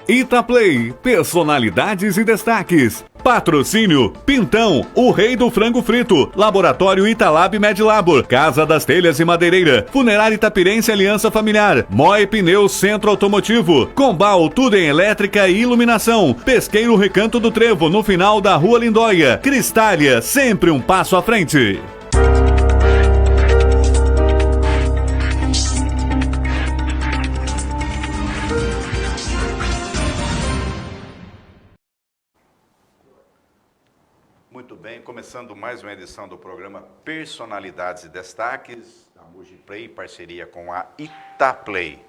Itaplay, personalidades e destaques. Patrocínio Pintão, o rei do frango frito. Laboratório Italab Medlabor, Casa das Telhas e Madeireira. Funerária Itapirense Aliança Familiar. Moe Pneus Centro Automotivo. Combal, tudo em elétrica e iluminação. Pesqueiro Recanto do Trevo, no final da Rua Lindóia. Cristália, sempre um passo à frente. Muito bem, começando mais uma edição do programa Personalidades e Destaques, da Mugiplay, em parceria com a Itaplay.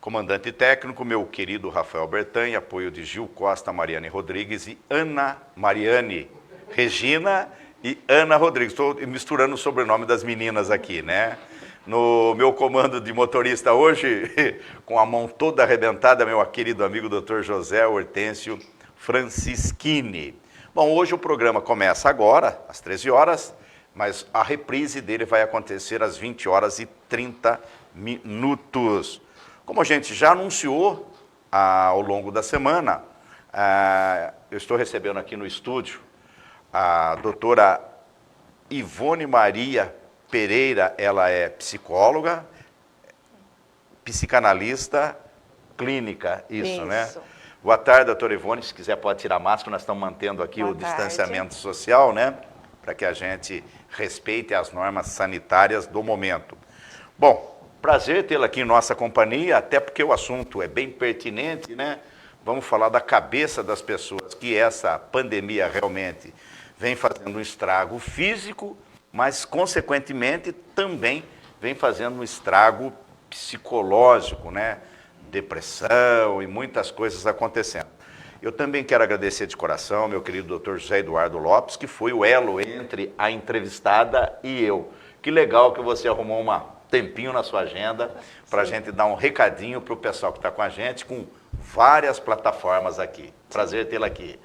Comandante técnico, meu querido Rafael Bertanha, apoio de Gil Costa, Mariane Rodrigues e Ana Mariane, Regina e Ana Rodrigues. Estou misturando o sobrenome das meninas aqui, né? No meu comando de motorista hoje, com a mão toda arrebentada, meu querido amigo Dr. José Hortêncio Francischini. Bom, hoje o programa começa agora, às 13 horas, mas a reprise dele vai acontecer às 20 horas e 30 minutos. Como a gente já anunciou ao longo da semana, eu estou recebendo aqui no estúdio a doutora Ivone Maria Pereira. Ela é psicóloga, psicanalista, clínica, isso, né? Boa tarde, doutora Ivone. Se quiser pode tirar a máscara, nós estamos mantendo aqui o distanciamento social, né? Para que a gente respeite as normas sanitárias do momento. Bom, prazer tê-la aqui em nossa companhia, até porque o assunto é bem pertinente, né? Vamos falar da cabeça das pessoas, que essa pandemia realmente vem fazendo um estrago físico, mas, consequentemente, também vem fazendo um estrago psicológico, né? Depressão e muitas coisas acontecendo. Eu também quero agradecer de coração meu querido Dr. José Eduardo Lopes, que foi o elo entre a entrevistada e eu. Que legal que você arrumou um tempinho na sua agenda para a gente dar um recadinho para o pessoal que está com a gente, com várias plataformas aqui. Prazer tê-la aqui.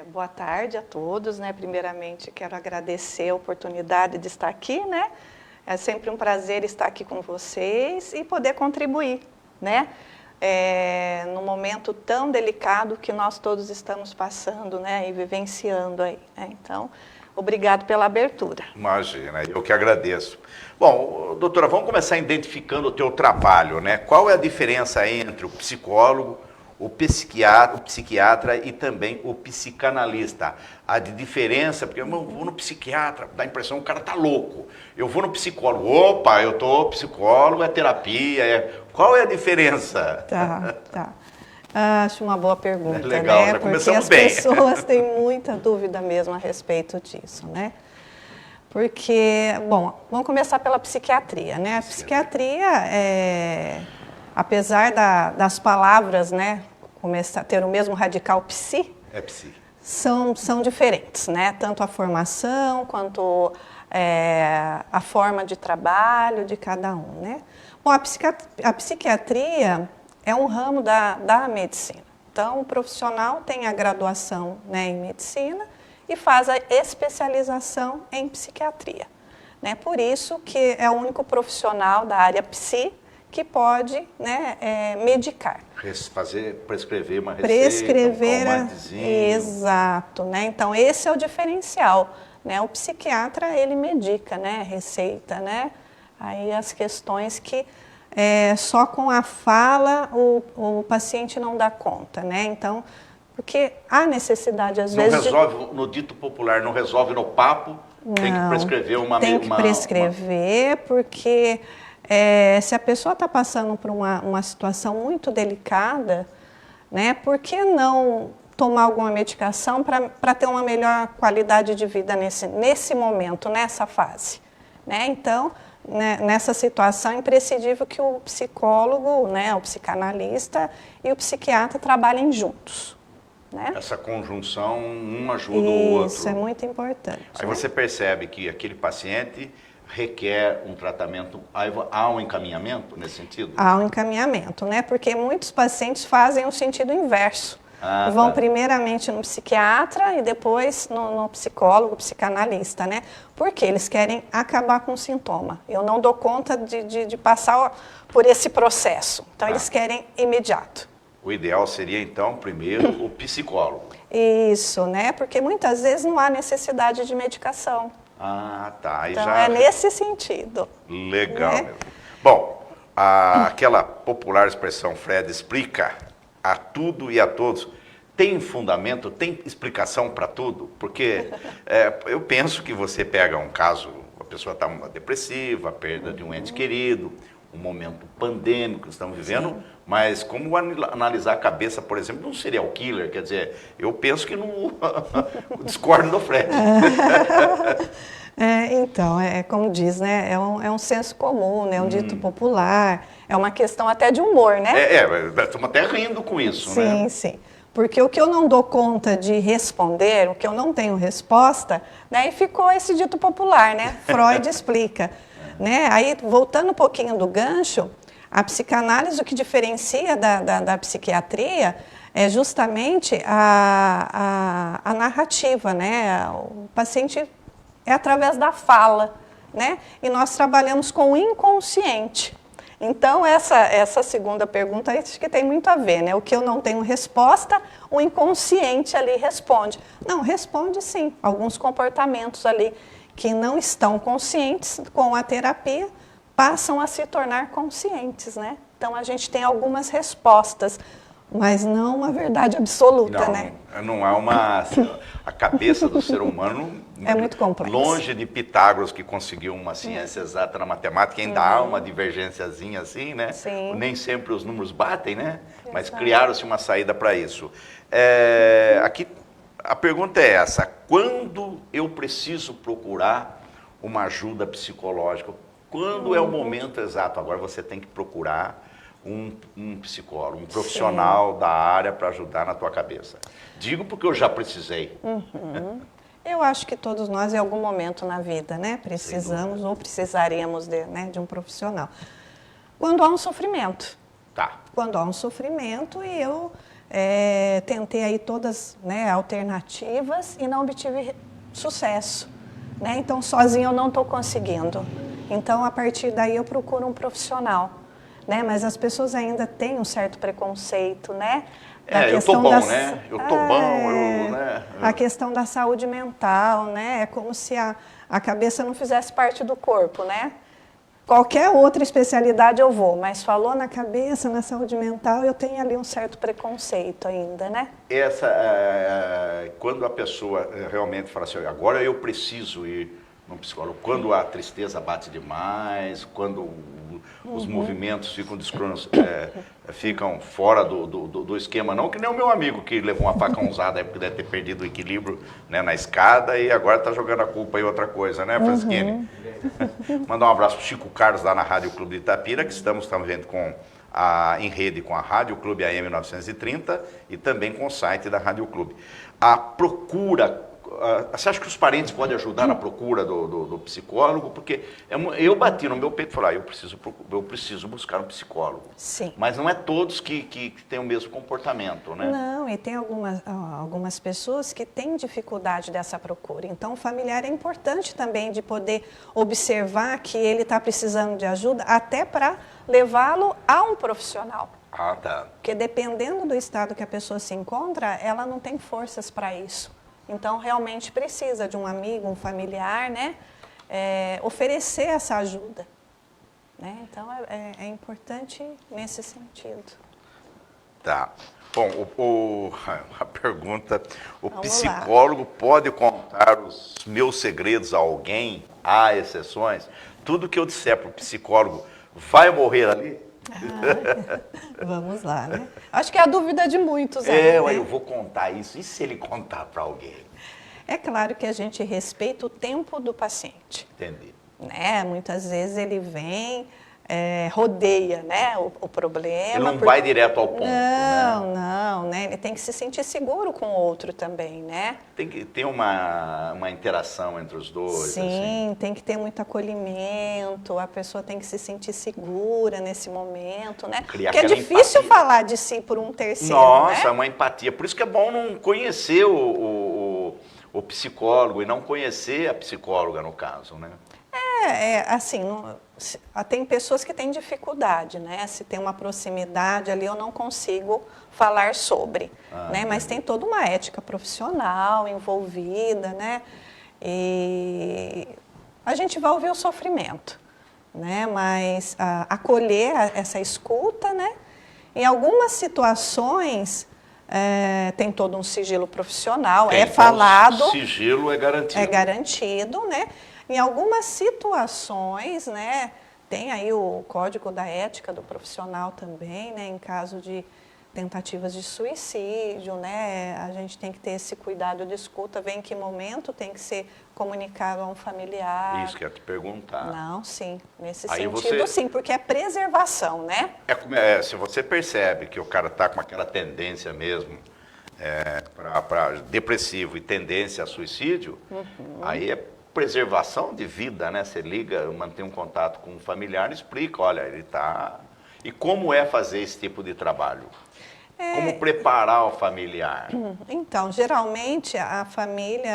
Boa tarde a todos, né? Primeiramente, quero agradecer a oportunidade de estar aqui, né? É sempre um prazer estar aqui com vocês e poder contribuir, né? Num momento tão delicado que nós todos estamos passando, né? E vivenciando aí, né? Então, obrigado pela abertura. Imagina, eu que agradeço. Bom, doutora, vamos começar identificando o teu trabalho, né? Qual é a diferença entre o psicólogo, o psiquiatra e também o psicanalista? A de diferença, porque eu vou no psiquiatra, dá a impressão que o cara tá louco. Eu vou no psicólogo, opa, eu tô psicólogo, é terapia, Qual é a diferença? Tá. Acho uma boa pergunta, legal, né? já Porque começamos as bem. pessoas têm muita dúvida mesmo a respeito disso, né? Porque, bom, vamos começar pela psiquiatria, né? A psiquiatria, apesar das palavras, né, começar a ter o mesmo radical psi, são diferentes, né? Tanto a formação quanto a forma de trabalho de cada um, né? Bom, a psiquiatria é um ramo da medicina. Então, o profissional tem a graduação, né, em medicina e faz a especialização em psiquiatria, né? Por isso que é o único profissional da área psi que pode, né, medicar. Prescrever uma receita, um calmantezinho. Exato, né? Então, esse é o diferencial, né? O psiquiatra, ele medica, né, receita, né? Aí as questões que só com a fala o paciente não dá conta, né? Então, porque há necessidade, às vezes... Não resolve, no dito popular, não resolve no papo, tem que prescrever Tem que prescrever, porque se a pessoa está passando por uma situação muito delicada, né? Por que não tomar alguma medicação para ter uma melhor qualidade de vida nesse momento, nessa fase, né? Então, né, nessa situação é imprescindível que o psicólogo, né, o psicanalista e o psiquiatra trabalhem juntos, né? Essa conjunção, um ajuda o outro. Isso é muito importante. Aí você percebe que aquele paciente requer um tratamento, há um encaminhamento nesse sentido? Há um encaminhamento, né? Porque muitos pacientes fazem o sentido inverso. Vão primeiramente no psiquiatra e depois no psicólogo, psicanalista, né? Porque eles querem acabar com o sintoma. Eu não dou conta de passar por esse processo. Então, eles querem imediato. O ideal seria, então, primeiro, o psicólogo. Isso, né? Porque muitas vezes não há necessidade de medicação. Ah, tá. Aí Então, já... é nesse sentido. Legal, né? mesmo. Bom, aquela popular expressão Fred explica a tudo e a todos. Tem fundamento, tem explicação para tudo? Porque eu penso que você pega um caso, a pessoa está depressiva, a perda de um ente querido, um momento pandêmico que estamos vivendo, Sim. mas como analisar a cabeça, por exemplo, de um serial killer? Quer dizer, eu penso que não discordo do Fred. Então, como diz, né? É um senso comum, né? Um dito popular, é uma questão até de humor, né? Estamos até rindo com isso, Sim, né? sim. Porque o que eu não dou conta de responder, o que eu não tenho resposta, né? E ficou esse dito popular, né? Freud explica. Né? Aí, voltando um pouquinho do gancho, a psicanálise, o que diferencia da psiquiatria é justamente a narrativa, né? O paciente é através da fala, né? E nós trabalhamos com o inconsciente. Então, essa segunda pergunta acho que tem muito a ver, né? O que eu não tenho resposta, o inconsciente ali responde. Não, responde sim. Alguns comportamentos ali que não estão conscientes, com a terapia, passam a se tornar conscientes, né? Então, a gente tem algumas respostas, mas não uma verdade absoluta, né? Não há uma... A cabeça do ser humano... É muito complexo. Longe de Pitágoras, que conseguiu uma ciência exata na matemática, ainda há uma divergênciazinha assim, né? Sim. Nem sempre os números batem, né? Mas criaram-se uma saída para isso. Aqui, a pergunta é essa: quando eu preciso procurar uma ajuda psicológica? Quando é o momento exato? Agora você tem que procurar um psicólogo, um profissional da área para ajudar na tua cabeça. Digo porque eu já precisei. Eu acho que todos nós, em algum momento na vida, né, precisamos ou precisaríamos de um profissional. Quando há um sofrimento. Tá. Quando há um sofrimento e eu tentei aí todas, né, alternativas e não obtive sucesso. Né? Então, sozinho eu não estou conseguindo. Então, a partir daí eu procuro um profissional. Né? Mas as pessoas ainda têm um certo preconceito, né? Eu tô bom, né? Eu tô bom, né? A questão da saúde mental, né? É como se a cabeça não fizesse parte do corpo, né? Qualquer outra especialidade eu vou, mas falou na cabeça, na saúde mental, eu tenho ali um certo preconceito ainda, né? Quando a pessoa realmente fala assim, agora eu preciso ir num psicólogo, quando a tristeza bate demais, quando os movimentos ficam fora do esquema, não que nem o meu amigo que levou uma facãozada aí porque deve ter perdido o equilíbrio, né, na escada e agora está jogando a culpa em outra coisa, né, Francine? Mandar um abraço para o Chico Carlos lá na Rádio Clube de Itapira, que estamos vendo em rede com a Rádio Clube AM 930 e também com o site da Rádio Clube. A procura... Você acha que os parentes podem ajudar na procura do psicólogo? Porque eu bati no meu peito e falei, eu preciso buscar um psicólogo. Sim. Mas não é todos que têm o mesmo comportamento, né? Não, e tem algumas pessoas que têm dificuldade dessa procura. Então, o familiar é importante também de poder observar que ele está precisando de ajuda, até para levá-lo a um profissional. Ah, tá. Porque dependendo do estado que a pessoa se encontra, ela não tem forças para isso. Então, realmente precisa de um amigo, um familiar, né? Oferecer essa ajuda. Né? Então, é importante nesse sentido. Tá. Bom, a pergunta, Vamos psicólogo pode contar os meus segredos a alguém? Há exceções? Tudo que eu disser para o psicólogo vai morrer ali? Vamos lá, né? Acho que é a dúvida de muitos. Né? Eu vou contar isso. E se ele contar para alguém? É claro que a gente respeita o tempo do paciente. Entendi. Né? Muitas vezes ele vem, rodeia, né, o problema. Ele não vai direto ao ponto, Não, né? Ele tem que se sentir seguro com o outro também, né? Tem que ter uma interação entre os dois. Sim, assim. tem que ter muito acolhimento, a pessoa tem que se sentir segura nesse momento, né? Criar Porque é aquela difícil empatia. falar de si por um terceiro, Nossa, né? uma empatia. Por isso que é bom não conhecer o psicólogo e não conhecer a psicóloga, no caso, né? assim, tem pessoas que têm dificuldade, né? Se tem uma proximidade ali, eu não consigo falar sobre, né? Mas tem toda uma ética profissional envolvida, né? E a gente vai ouvir o sofrimento, né? Mas acolher essa escuta, né? Em algumas situações tem todo um sigilo profissional, falado. O sigilo é garantido. É garantido, né? Em algumas situações, né, tem aí o Código da Ética do Profissional também, né, em caso de tentativas de suicídio, né, a gente tem que ter esse cuidado de escuta, ver em que momento tem que ser comunicado a um familiar. Isso que eu ia te perguntar. Não, sim, nesse Aí sentido sim, porque é preservação, né? Se você percebe que o cara está com aquela tendência mesmo, para depressivo e tendência a suicídio, aí é preservação de vida, né? Você liga, mantém um contato com um familiar e explica, olha, ele está... E como é fazer esse tipo de trabalho? Como preparar o familiar? Então, geralmente a família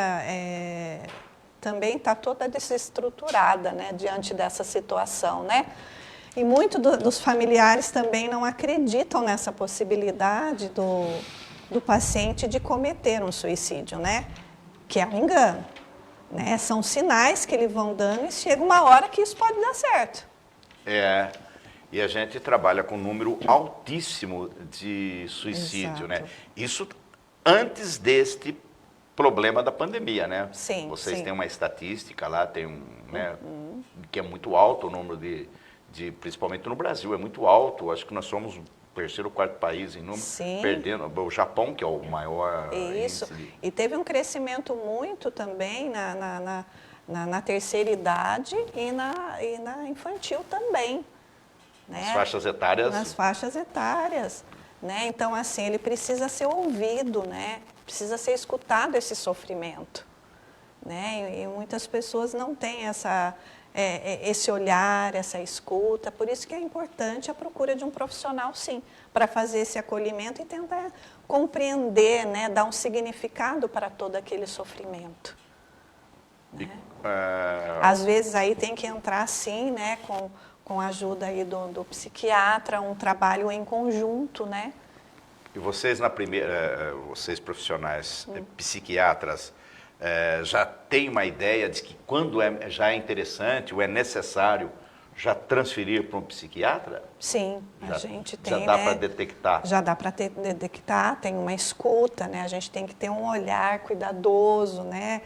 também está toda desestruturada, né, diante dessa situação, né? E muitos dos familiares também não acreditam nessa possibilidade do paciente de cometer um suicídio, né? Que é um engano. Né? São sinais que eles vão dando e chega uma hora que isso pode dar certo. E a gente trabalha com um número altíssimo de suicídio, Exato. né? Isso antes deste problema da pandemia, né? Sim, Vocês sim. têm uma estatística lá, né, que é muito alto o número principalmente no Brasil, é muito alto. Acho que nós somos o terceiro ou quarto país em número, Sim. perdendo o Japão, que é o maior Isso. índice. E teve um crescimento muito também na terceira idade e na infantil também. Né? As faixas etárias. Nas faixas etárias. Né? Então, assim, ele precisa ser ouvido, né? Precisa ser escutado esse sofrimento. Né? E muitas pessoas não têm esse olhar, essa escuta, por isso que é importante a procura de um profissional, sim, para fazer esse acolhimento e tentar compreender, né, dar um significado para todo aquele sofrimento. Né? Às vezes aí tem que entrar, sim, né, com a ajuda aí do psiquiatra, um trabalho em conjunto, né? E vocês vocês profissionais psiquiatras, já tem uma ideia de que quando já é interessante ou é necessário já transferir para um psiquiatra? Sim, a gente tem, já dá né, para detectar? Já dá para detectar, tem uma escuta, né? A gente tem que ter um olhar cuidadoso, né?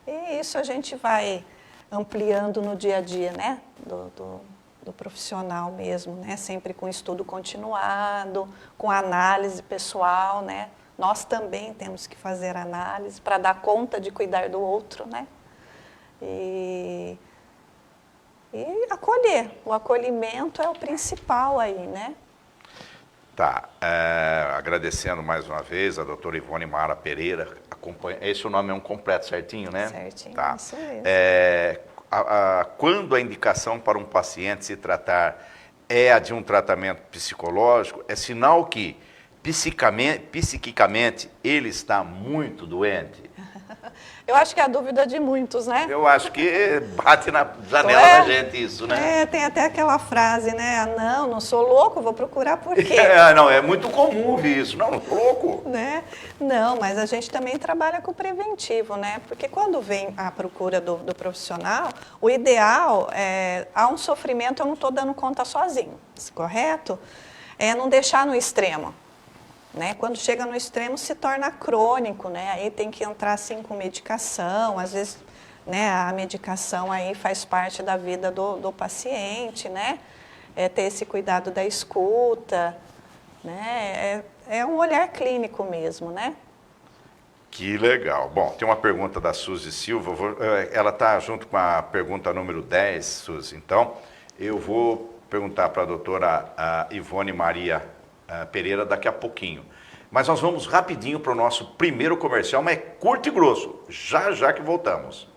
E isso a gente vai ampliando no dia a dia, né? Do profissional mesmo, né? Sempre com estudo continuado, com análise pessoal, né? Nós também temos que fazer análise para dar conta de cuidar do outro, né? E acolher. O acolhimento é o principal aí, né? Tá. Agradecendo mais uma vez a doutora Ivone Mara Pereira. Esse nome é um completo, certinho, né? Certinho, tá. Isso mesmo. Quando a indicação para um paciente se tratar é a de um tratamento psicológico, é sinal que psiquicamente ele está muito doente? Eu acho que é a dúvida de muitos, né? Eu acho que bate na janela da gente isso, né? Tem até aquela frase, né? Não sou louco, vou procurar por quê? Não, é muito comum ouvir isso. Não sou louco. Né? Não, mas a gente também trabalha com o preventivo, né? Porque quando vem a procura do profissional, o ideal há um sofrimento, eu não estou dando conta sozinho, correto? É não deixar no extremo. Né? Quando chega no extremo se torna crônico, né? Aí tem que entrar assim com medicação, às vezes, né, a medicação aí faz parte da vida do paciente, né? Ter esse cuidado da escuta, né? É um olhar clínico mesmo, né? Que legal. Bom, tem uma pergunta da Suzy Silva, ela está junto com a pergunta número 10, Suzy, então eu vou perguntar para a doutora Ivone Maria Pereira daqui a pouquinho. Mas nós vamos rapidinho para o nosso primeiro comercial, mas é curto e grosso. Já que voltamos.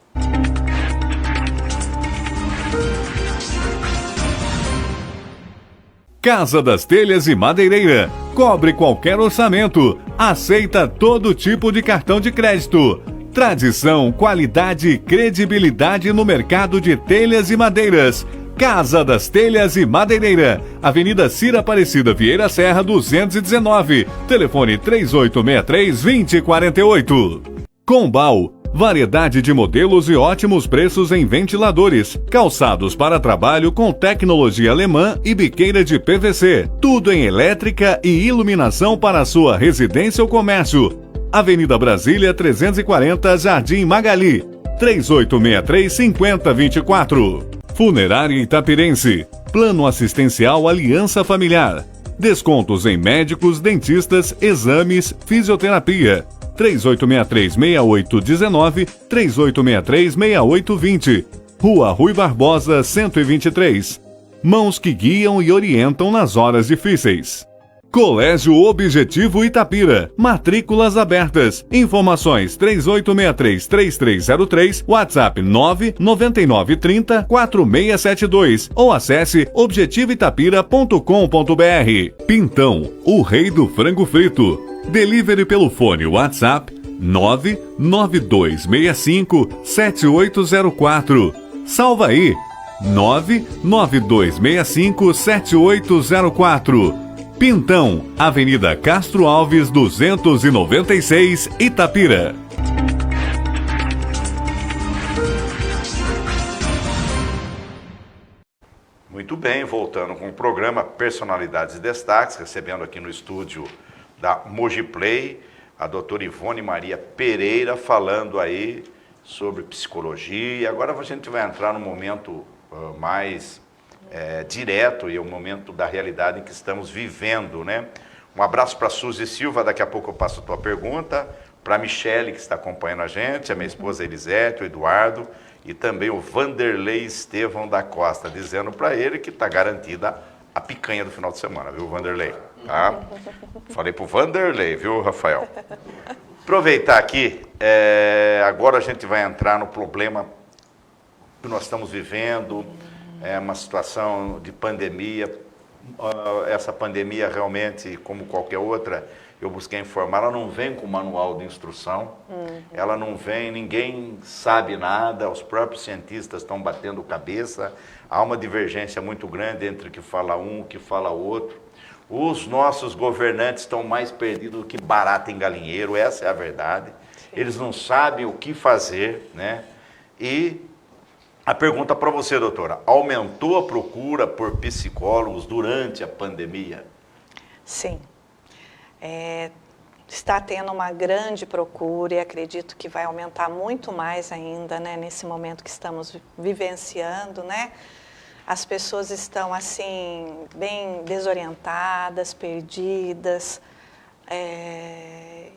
Casa das Telhas e Madeireira. Cobre qualquer orçamento. Aceita todo tipo de cartão de crédito. Tradição, qualidade e credibilidade no mercado de telhas e madeiras. Casa das Telhas e Madeireira, Avenida Cira Aparecida Vieira Serra 219, telefone 3863-2048. Combal, variedade de modelos e ótimos preços em ventiladores, calçados para trabalho com tecnologia alemã e biqueira de PVC, tudo em elétrica e iluminação para a sua residência ou comércio. Avenida Brasília 340, Jardim Magali, 3863-5024. Funerária Itapirense, Plano Assistencial Aliança Familiar. Descontos em médicos, dentistas, exames, fisioterapia. 3863-6819, 3863-6820. Rua Rui Barbosa, 123. Mãos que guiam e orientam nas horas difíceis. Colégio Objetivo Itapira, matrículas abertas. Informações 3863-3303, WhatsApp 99930-4672 ou acesse objetivoitapira.com.br. Pintão, o rei do frango frito. Delivery pelo fone WhatsApp 99265-7804. Salva aí, 99265-7804. Pintão, Avenida Castro Alves 296, Itapira. Muito bem, voltando com o programa Personalidades e Destaques, recebendo aqui no estúdio da Mogiplay a doutora Ivone Maria Pereira, falando aí sobre psicologia. Agora a gente vai entrar no momento mais direto e é o momento da realidade em que estamos vivendo, né? Um abraço para a Suzy Silva, daqui a pouco eu passo a tua pergunta, para a Michele, que está acompanhando a gente, a minha esposa Elisete, o Eduardo, e também o Vanderlei Estevão da Costa, dizendo para ele que está garantida a picanha do final de semana, viu, Vanderlei? Tá? Falei pro Vanderlei, viu, Rafael? Aproveitar aqui, agora a gente vai entrar no problema que nós estamos vivendo, uma situação de pandemia. Essa pandemia realmente, como qualquer outra, eu busquei informar, ela não vem com manual de instrução, ela não vem, ninguém sabe nada, os próprios cientistas estão batendo cabeça, há uma divergência muito grande entre o que fala um e o que fala outro. Os nossos governantes estão mais perdidos do que barata em galinheiro, essa é a verdade. Eles não sabem o que fazer, né? E a pergunta para você, doutora, aumentou a procura por psicólogos durante a pandemia? Sim. Está tendo uma grande procura e acredito que vai aumentar muito mais ainda, né, nesse momento que estamos vivenciando, né? As pessoas estão, assim, bem desorientadas, perdidas,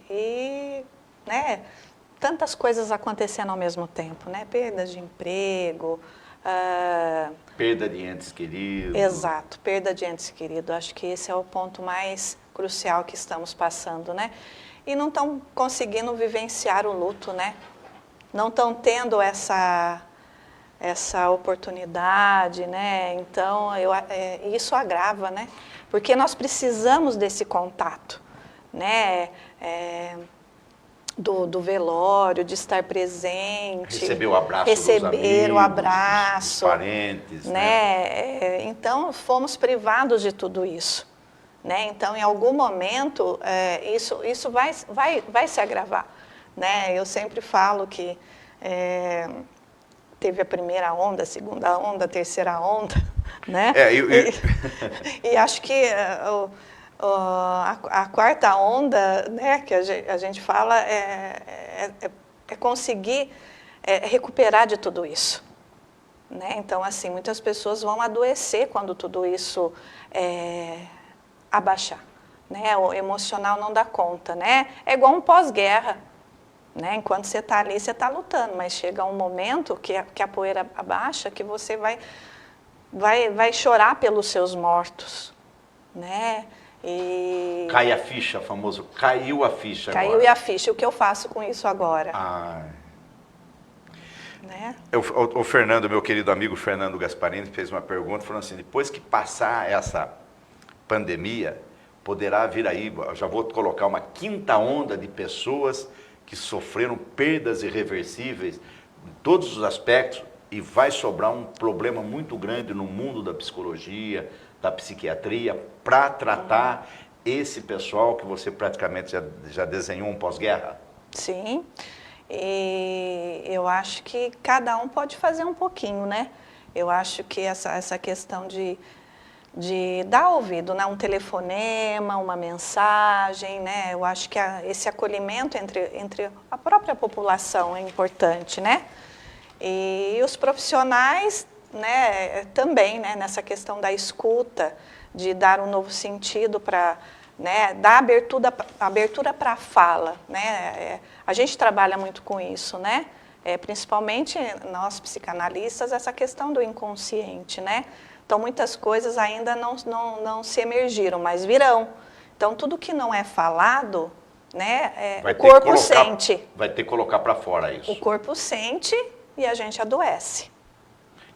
e, né, tantas coisas acontecendo ao mesmo tempo, né? Perda de emprego. Perda de entes queridos. Exato, perda de entes queridos. Acho que esse é o ponto mais crucial que estamos passando, né? E não estão conseguindo vivenciar o luto, né? Não estão tendo essa oportunidade, né? Então, isso agrava, né? Porque nós precisamos desse contato, né? Do velório, de estar presente. Receber o abraço receber dos amigos, o abraço, dos parentes, né? Então, fomos privados de tudo isso, né? Então, em algum momento, isso vai se agravar, né? Eu sempre falo que teve a primeira onda, a segunda onda, a terceira onda, né? E acho que a quarta onda, né, que a gente fala, é conseguir recuperar de tudo isso, né? Então, assim, muitas pessoas vão adoecer quando tudo isso abaixar, né? O emocional não dá conta, né? É igual um pós-guerra, né? Enquanto você está ali, você está lutando, mas chega um momento que a poeira abaixa, que você vai chorar pelos seus mortos, né? E cai a ficha, famoso, caiu a ficha agora. Caiu a ficha. O que eu faço com isso agora? Né? O Fernando, meu querido amigo Fernando Gasparini, fez uma pergunta, falando assim, depois que passar essa pandemia, poderá vir aí, já vou colocar uma quinta onda de pessoas que sofreram perdas irreversíveis em todos os aspectos e vai sobrar um problema muito grande no mundo da psicologia, da psiquiatria, para tratar esse pessoal que você praticamente já desenhou um pós-guerra? Sim, e eu acho que cada um pode fazer um pouquinho, né? Eu acho que essa questão de dar ouvido, né? Um telefonema, uma mensagem, né? Eu acho que esse acolhimento entre a própria população é importante, né? E os profissionais, né, também, né, nessa questão da escuta, de dar um novo sentido para, né, dar abertura para a fala, né? A gente trabalha muito com isso, né? Principalmente nós psicanalistas, essa questão do inconsciente, né? Então, muitas coisas ainda não se emergiram, mas virão. Então, tudo que não é falado, né, o corpo sente. Vai ter que colocar para fora isso. O corpo sente e a gente adoece.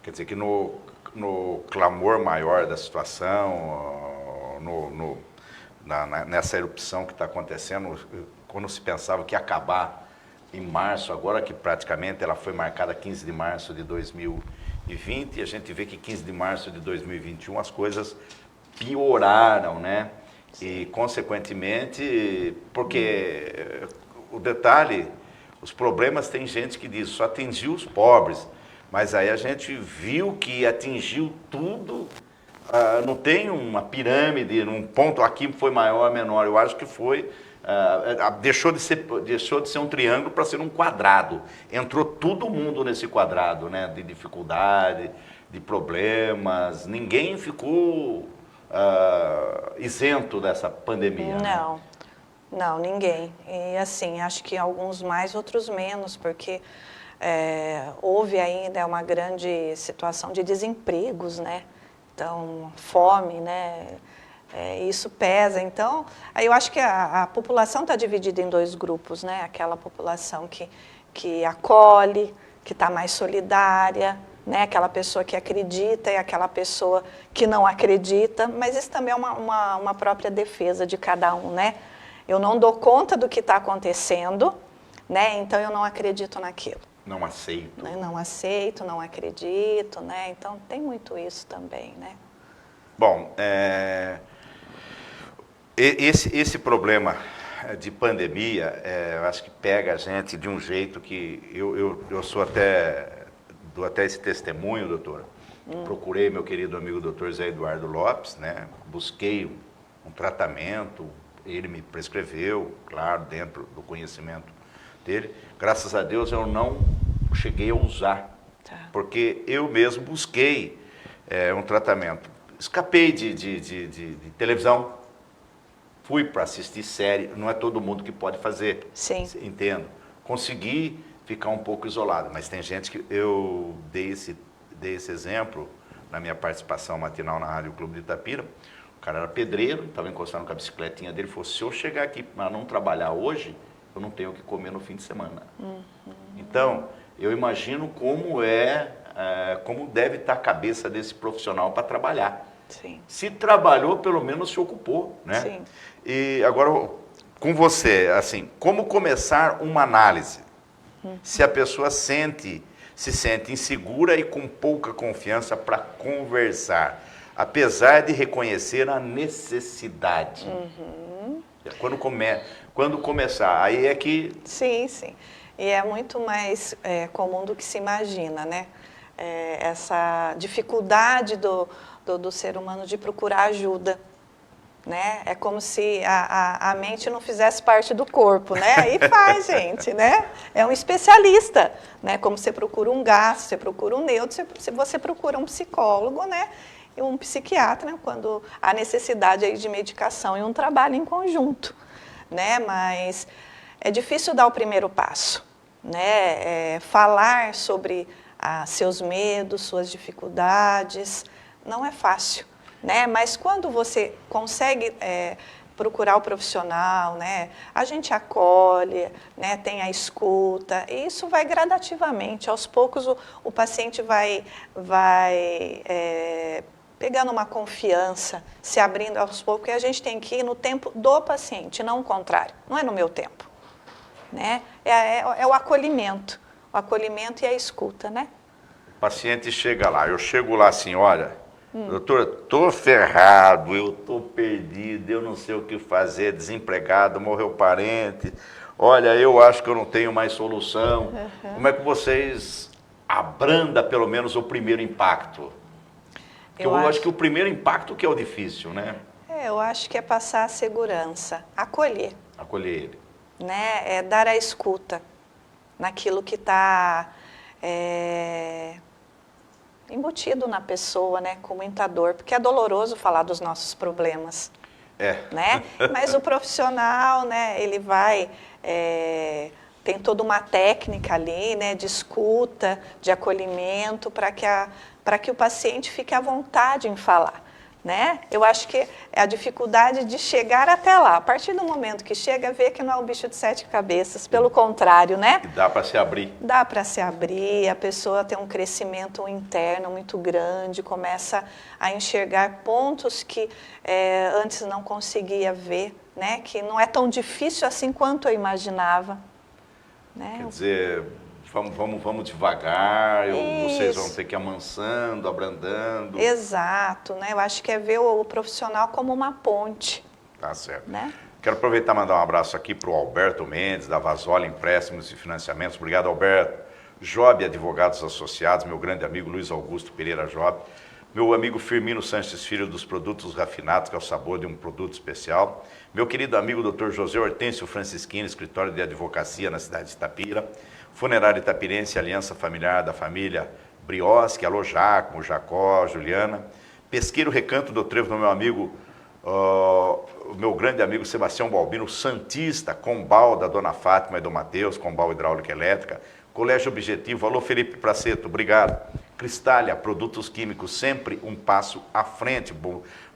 Quer dizer que no clamor maior da situação, nessa erupção que está acontecendo, quando se pensava que ia acabar em março, agora que praticamente ela foi marcada 15 de março de 2020, e a gente vê que 15 de março de 2021 as coisas pioraram, né? E, consequentemente, porque o detalhe, os problemas, tem gente que diz, só atingiu os pobres, mas aí a gente viu que atingiu tudo, não tem uma pirâmide, num ponto aqui foi maior, menor, eu acho que foi, deixou de ser um triângulo para ser um quadrado, entrou todo mundo nesse quadrado, né, de dificuldade, de problemas, ninguém ficou isento dessa pandemia. Não, né? não, ninguém. E assim, acho que alguns mais, outros menos, porque houve ainda uma grande situação de desempregos, né? Então, fome, né? Isso pesa. Então, eu acho que a população está dividida em dois grupos, né? Aquela população que acolhe, que está mais solidária, né? Aquela pessoa que acredita e aquela pessoa que não acredita, mas isso também é uma própria defesa de cada um, né? Eu não dou conta do que está acontecendo, né? Então eu não acredito naquilo. Não aceito. Não aceito, não acredito, né? Então tem muito isso também, né? Bom, esse problema de pandemia, eu acho que pega a gente de um jeito que eu sou dou até esse testemunho, doutora. Procurei meu querido amigo doutor Zé Eduardo Lopes, né? Busquei um tratamento, ele me prescreveu, claro, dentro do conhecimento dele. Graças a Deus eu não cheguei a usar, porque eu mesmo busquei um tratamento. Escapei de televisão, fui para assistir série, não é todo mundo que pode fazer. Sim. Entendo. Consegui ficar um pouco isolado, mas tem gente que eu dei esse exemplo na minha participação matinal na Rádio Clube de Itapira. O cara era pedreiro, estava encostando com a bicicletinha dele, falou, se eu chegar aqui para não trabalhar hoje, eu não tenho o que comer no fim de semana. Então, eu imagino como deve estar a cabeça desse profissional para trabalhar. Sim. Se trabalhou, pelo menos se ocupou, né? Sim. E agora, com você, assim, como começar uma análise? Se a pessoa se sente insegura e com pouca confiança para conversar, apesar de reconhecer a necessidade. Quando começar, aí é que... Sim, sim. E é muito mais comum do que se imagina, né? Essa dificuldade do ser humano de procurar ajuda, né? É como se a mente não fizesse parte do corpo, né? E faz, gente, né? É um especialista, né? Como você procura um gastro, você procura um neuro, você procura um psicólogo, né? E um psiquiatra, né? Quando há necessidade aí de medicação e um trabalho em conjunto, né? Mas é difícil dar o primeiro passo, né? Falar sobre seus medos, suas dificuldades, não é fácil, né? Mas quando você consegue procurar o profissional, né? A gente acolhe, né? Tem a escuta, e isso vai gradativamente. Aos poucos o paciente vai pegando uma confiança, se abrindo aos poucos, e a gente tem que ir no tempo do paciente, não o contrário, não é no meu tempo. né? É o acolhimento e a escuta, né? O paciente chega lá, eu chego lá assim, olha, doutor, tô ferrado, eu tô perdido, eu não sei o que fazer, desempregado, morreu parente, olha, eu acho que eu não tenho mais solução. Como é que vocês abranda pelo menos o primeiro impacto? Porque eu acho que o primeiro impacto que é o difícil, né? Eu acho que é passar a segurança, acolher. Acolher ele. Né? É dar a escuta naquilo que está embutido na pessoa, né? Com muita dor, porque é doloroso falar dos nossos problemas. Né? Mas o profissional, né? Ele vai... tem toda uma técnica ali, né? De escuta, de acolhimento, para que o paciente fique à vontade em falar. Né? Eu acho que é a dificuldade de chegar até lá. A partir do momento que chega, vê que não é um bicho de 7 cabeças, pelo contrário, né? E dá para se abrir. Dá para se abrir, a pessoa tem um crescimento interno muito grande, começa a enxergar pontos que antes não conseguia ver, né? Que não é tão difícil assim quanto eu imaginava. Né? Quer dizer, vamos devagar, vocês vão ter que ir amansando, abrandando. Exato, né? Eu acho que é ver o profissional como uma ponte. Tá certo. Né? Quero aproveitar e mandar um abraço aqui para o Alberto Mendes, da Vasola Empréstimos e Financiamentos. Obrigado, Alberto. Job Advogados Associados, meu grande amigo Luiz Augusto Pereira Job. Meu amigo Firmino Sanches Filho, dos Produtos Rafinados, que é o sabor de um produto especial. Meu querido amigo Dr. José Hortêncio Francisquini, escritório de advocacia na cidade de Itapira. Funerária Itapirense, Aliança Familiar da família Brioski, alô Jacomo, Jacó, Juliana. Pesqueiro Recanto do Trevo, do meu amigo, o meu grande amigo Sebastião Balbino, Santista, Combal da Dona Fátima e do Matheus, Combal Hidráulica Elétrica. Colégio Objetivo, alô Felipe Praceto, obrigado. Cristália, produtos químicos, sempre um passo à frente.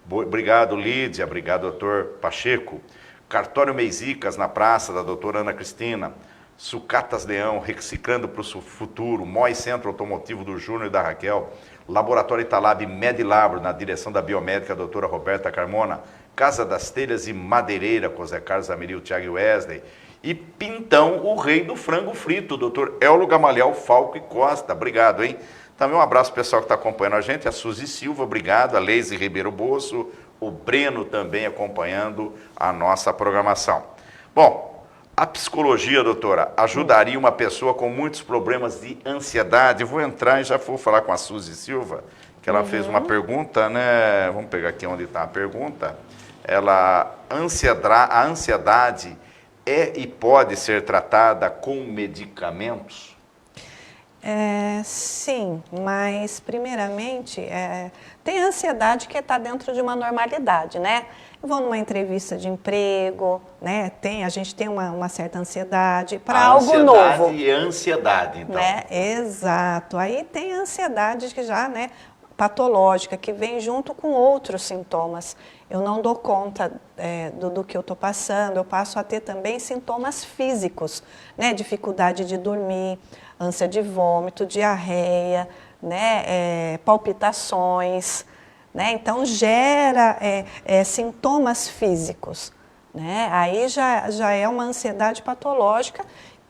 Obrigado, Lídia, obrigado, doutor Pacheco. Cartório Meisicas, na praça, da doutora Ana Cristina. Sucatas Leão, reciclando para o futuro. MOI Centro Automotivo do Júnior e da Raquel. Laboratório Italab Medilabro, na direção da biomédica, a doutora Roberta Carmona. Casa das Telhas e Madeireira, com Zé Carlos Ameril, Thiago Wesley. E Pintão, o rei do frango frito, doutor Elio Gamaliel Falco e Costa. Obrigado, hein? Também um abraço pro pessoal que está acompanhando a gente, a Suzy Silva, obrigado, a Leise Ribeiro Bosso, o Breno também acompanhando a nossa programação. Bom, a psicologia, doutora, ajudaria uma pessoa com muitos problemas de ansiedade? Eu vou entrar e já vou falar com a Suzy Silva, que ela fez uma pergunta, né? Vamos pegar aqui onde está a pergunta. A ansiedade é e pode ser tratada com medicamentos? Sim, mas primeiramente tem ansiedade que está dentro de uma normalidade, né? Eu vou numa entrevista de emprego, né? A gente tem uma certa ansiedade para algo novo. Ansiedade e ansiedade, então. Né? Exato. Aí tem a ansiedade que já, né, patológica, que vem junto com outros sintomas. Eu não dou conta do que eu estou passando, eu passo a ter também sintomas físicos, né? Dificuldade de dormir, ânsia de vômito, diarreia, né? Palpitações, né? Então gera sintomas físicos, né? Aí já é uma ansiedade patológica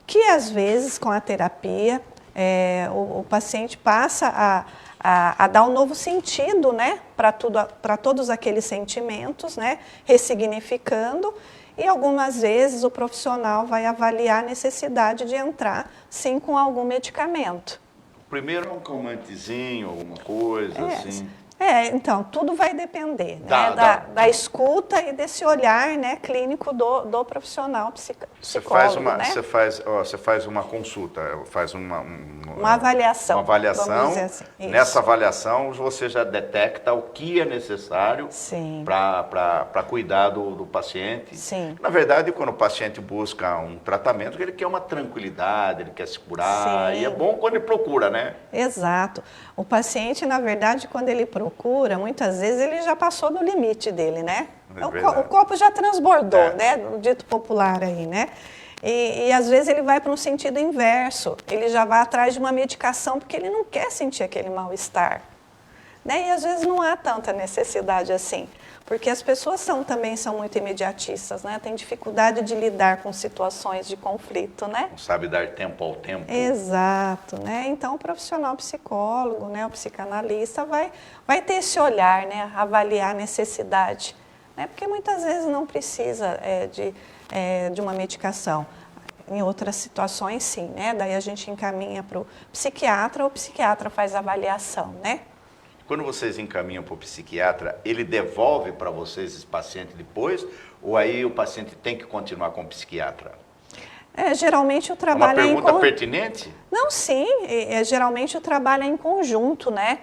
que às vezes com a terapia o paciente passa a dar um novo sentido, né, para todos aqueles sentimentos, né, ressignificando, e algumas vezes o profissional vai avaliar a necessidade de entrar, sim, com algum medicamento. Primeiro um calmantezinho, alguma coisa assim. Então, tudo vai depender da escuta e desse olhar, né, clínico do profissional psicólogo. Você faz uma consulta, faz uma avaliação. Uma avaliação. Vamos dizer assim. Nessa avaliação você já detecta o que é necessário para cuidar do paciente. Sim. Na verdade, quando o paciente busca um tratamento, ele quer uma tranquilidade, ele quer se curar. Sim. E é bom quando ele procura, né? Exato. O paciente, na verdade, quando ele procura, muitas vezes ele já passou do limite dele, né? O copo já transbordou, né? O dito popular aí, né? E às vezes ele vai para um sentido inverso, ele já vai atrás de uma medicação porque ele não quer sentir aquele mal-estar. Né? E às vezes não há tanta necessidade assim. Porque as pessoas também são muito imediatistas, né? Tem dificuldade de lidar com situações de conflito, né? Não sabe dar tempo ao tempo. Exato, né? Então o profissional psicólogo, né, o psicanalista vai ter esse olhar, né, avaliar a necessidade, né? Porque muitas vezes não precisa de uma medicação. Em outras situações, sim, né? Daí a gente encaminha para o psiquiatra, o psiquiatra faz a avaliação, né? Quando vocês encaminham para o psiquiatra, ele devolve para vocês esse paciente depois? Ou aí o paciente tem que continuar com o psiquiatra? Geralmente o trabalho é uma pergunta pertinente? Não, sim. Geralmente o trabalho é em conjunto, né?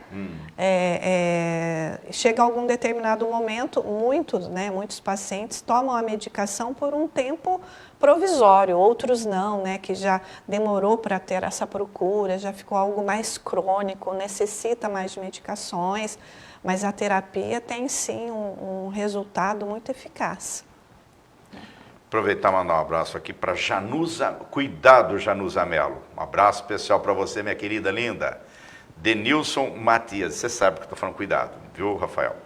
Chega a algum determinado momento, muitos pacientes tomam a medicação por um tempo provisório, outros não, né? Que já demorou para ter essa procura, já ficou algo mais crônico, necessita mais de medicações, mas a terapia tem sim um resultado muito eficaz. Aproveitar e mandar um abraço aqui para Janusa, cuidado Janusa Melo. Um abraço especial para você, minha querida linda. Denilson Matias, você sabe que eu estou falando cuidado, viu, Rafael?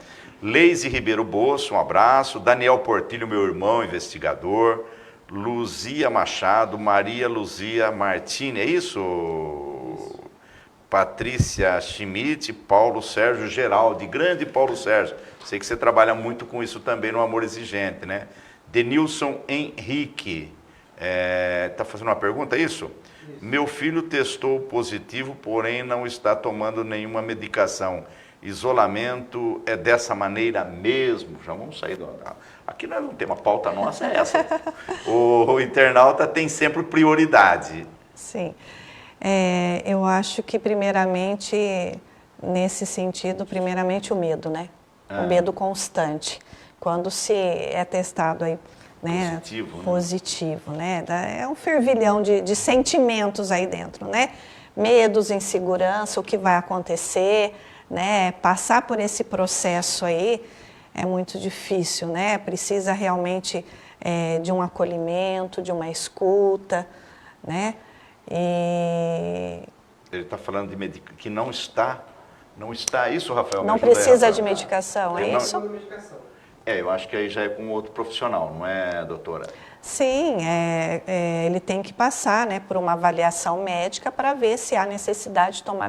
Leise Ribeiro Bosso, um abraço. Daniel Portilho, meu irmão, investigador. Luzia Machado, Maria Luzia Martini, é isso? Patrícia Schmidt, Paulo Sérgio Geraldi, grande Paulo Sérgio. Sei que você trabalha muito com isso também no Amor Exigente, né? Denilson Henrique, está fazendo uma pergunta, é isso? Meu filho testou positivo, porém não está tomando nenhuma medicação. Isolamento é dessa maneira mesmo? Já vamos sair do... Aqui nós não temos, a pauta nossa é essa. O internauta tem sempre prioridade. Sim. Eu acho que primeiramente, nesse sentido, primeiramente o medo, né? O medo constante. Quando se é testado aí, né, positivo, né? É um fervilhão de sentimentos aí dentro, né? Medos, insegurança, o que vai acontecer, né? Passar por esse processo aí é muito difícil, né? Precisa realmente de um acolhimento, de uma escuta, né? Ele está falando de que não está isso, Rafael? Não precisa de medicação, é isso? Eu acho que aí já é com outro profissional, não é, doutora? Sim, ele tem que passar, né, por uma avaliação médica para ver se há necessidade de tomar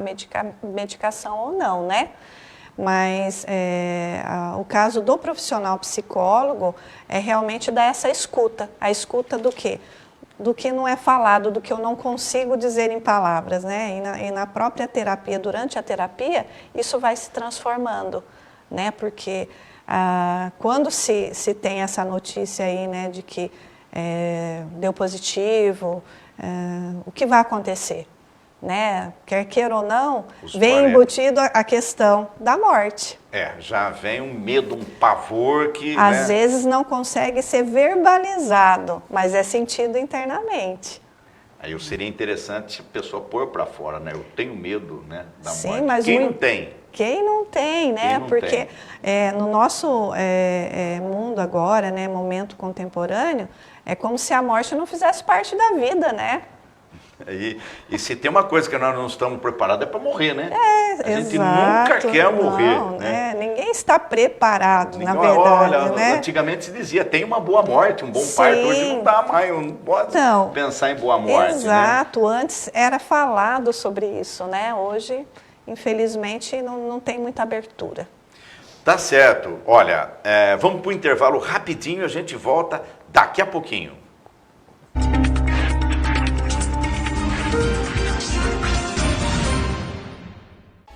medicação ou não, né? Mas o caso do profissional psicólogo é realmente dar essa escuta. A escuta do quê? Do que não é falado, do que eu não consigo dizer em palavras, né? E na própria terapia, durante a terapia, isso vai se transformando, né? Porque quando se tem essa notícia aí, né, de que deu positivo, o que vai acontecer? Né? Quer queira ou não, vem embutido a questão da morte. Já vem um medo, um pavor que... Às vezes não consegue ser verbalizado, mas é sentido internamente. Aí seria interessante a pessoa pôr para fora, né? Eu tenho medo, né, da morte. Sim, mas quem não tem? Quem não tem, né? Porque no nosso mundo agora, né, momento contemporâneo, é como se a morte não fizesse parte da vida, né? E se tem uma coisa que nós não estamos preparados é para morrer, né? A gente exato, nunca quer morrer. Não, né? Ninguém está preparado, na verdade. Né? Antigamente se dizia, tem uma boa morte, um bom parto. Hoje não dá mais, não pode pensar em boa morte. Exato, né? Antes era falado sobre isso, né? Hoje, infelizmente, não tem muita abertura. Tá certo. Olha, vamos para o intervalo rapidinho, a gente volta daqui a pouquinho.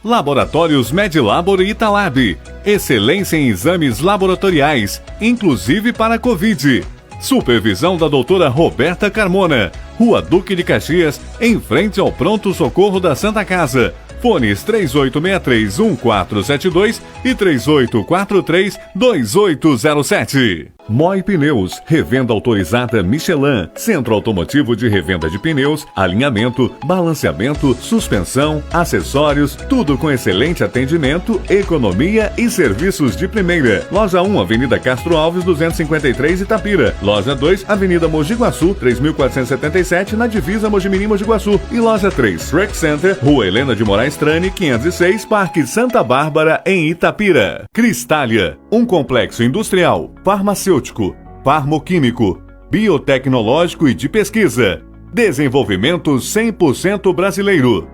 Laboratórios Medilabor e Italab. Excelência em exames laboratoriais, inclusive para Covid. Supervisão da doutora Roberta Carmona. Rua Duque de Caxias, em frente ao Pronto Socorro da Santa Casa. Fones 3863-1472 e 3843-2807. Moi Pneus, revenda autorizada Michelin, centro automotivo de revenda de pneus, alinhamento, balanceamento, suspensão, acessórios, tudo com excelente atendimento, economia e serviços de primeira. Loja 1, Avenida Castro Alves, 253, Itapira. Loja 2, Avenida Mogi Guaçu, 3477, na divisa Mojimirim-Mogi Guaçu. E loja 3, Rec Center, Rua Helena de Moraes Trane, 506, Parque Santa Bárbara, em Itapira. Cristália, um complexo industrial, farmacêutico, farmoquímico, biotecnológico e de pesquisa. Desenvolvimento 100% brasileiro.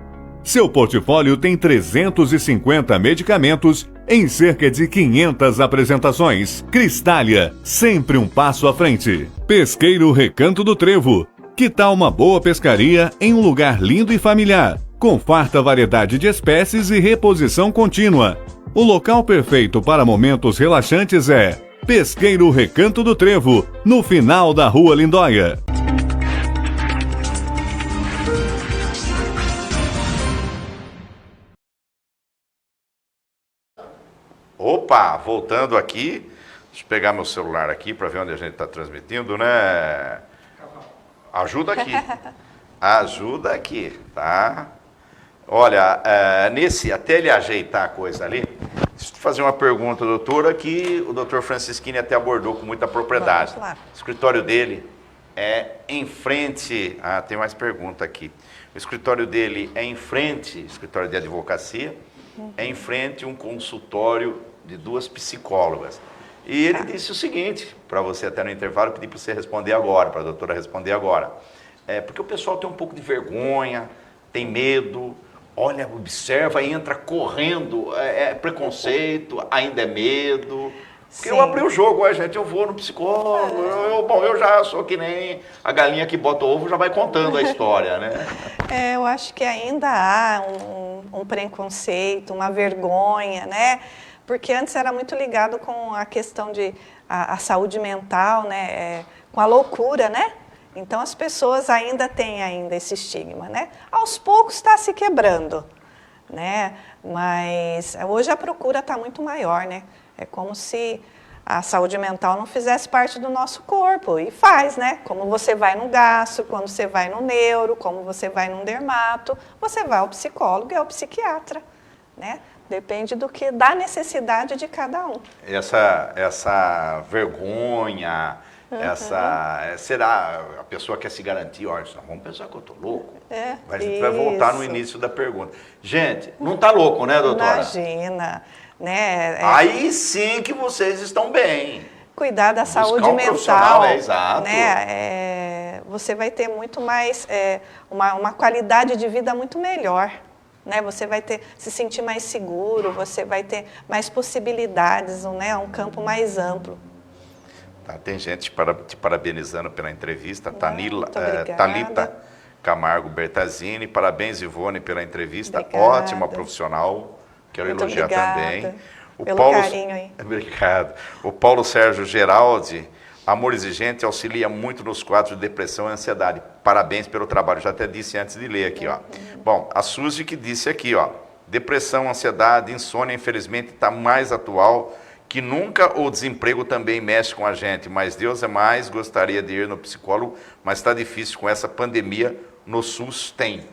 Seu portfólio tem 350 medicamentos em cerca de 500 apresentações. Cristália, sempre um passo à frente. Pesqueiro Recanto do Trevo. Que tal uma boa pescaria em um lugar lindo e familiar, com farta variedade de espécies e reposição contínua? O local perfeito para momentos relaxantes é Pesqueiro Recanto do Trevo, no final da Rua Lindóia. Opa, voltando aqui, deixa eu pegar meu celular aqui para ver onde a gente está transmitindo, né? Ajuda aqui, ajuda aqui, tá? Olha, até ele ajeitar a coisa ali, deixa eu fazer uma pergunta, doutora, que o doutor Francisquini até abordou com muita propriedade. Vamos lá. O escritório dele é em frente... Ah, tem mais pergunta aqui. O escritório dele é em frente, escritório de advocacia, é em frente a um consultório de 2 psicólogas. E ele disse o seguinte, para você até no intervalo, pedi para você responder agora, para a doutora responder agora. Porque o pessoal tem um pouco de vergonha, tem medo... Olha, observa e entra correndo, é preconceito, ainda é medo. Porque eu abri o jogo, gente, eu vou no psicólogo, eu já sou que nem a galinha que bota o ovo, já vai contando a história, né? Eu acho que ainda há um preconceito, uma vergonha, né? Porque antes era muito ligado com a questão de a saúde mental, né? Com a loucura, né? Então, as pessoas ainda têm esse estigma, né? Aos poucos está se quebrando, né? Mas hoje a procura está muito maior, né? É como se a saúde mental não fizesse parte do nosso corpo, e faz, né? Como você vai no gastro, quando você vai no neuro, como você vai num dermato, você vai ao psicólogo e ao psiquiatra, né? Depende da necessidade de cada um. Essa vergonha... será a pessoa quer se garantir, olha, vamos pensar que eu estou louco. A gente vai voltar no início da pergunta. Gente, não está louco, né, doutora? Imagina, né? Aí sim que vocês estão bem. Cuidar da saúde mental, exato. Né? Você vai ter muito mais, uma qualidade de vida muito melhor. Né? Você vai se sentir mais seguro, você vai ter mais possibilidades, né? Um campo mais amplo. Tem gente te parabenizando pela entrevista. Obrigada. Thalita Camargo Bertazini, parabéns, Ivone, pela entrevista. Obrigada. Ótima profissional, quero Muito elogiar obrigada também. pelo carinho aí. Obrigado. O Paulo Sérgio Geraldi, amor exigente, auxilia muito nos quadros de depressão e ansiedade. Parabéns pelo trabalho, já até disse antes de ler aqui, ó. Bom, a Suzy que disse aqui, ó, depressão, ansiedade, insônia, infelizmente, está mais atual que nunca. O desemprego também mexe com a gente, mas Deus é mais, gostaria de ir no psicólogo, mas está difícil com essa pandemia, no SUS tem.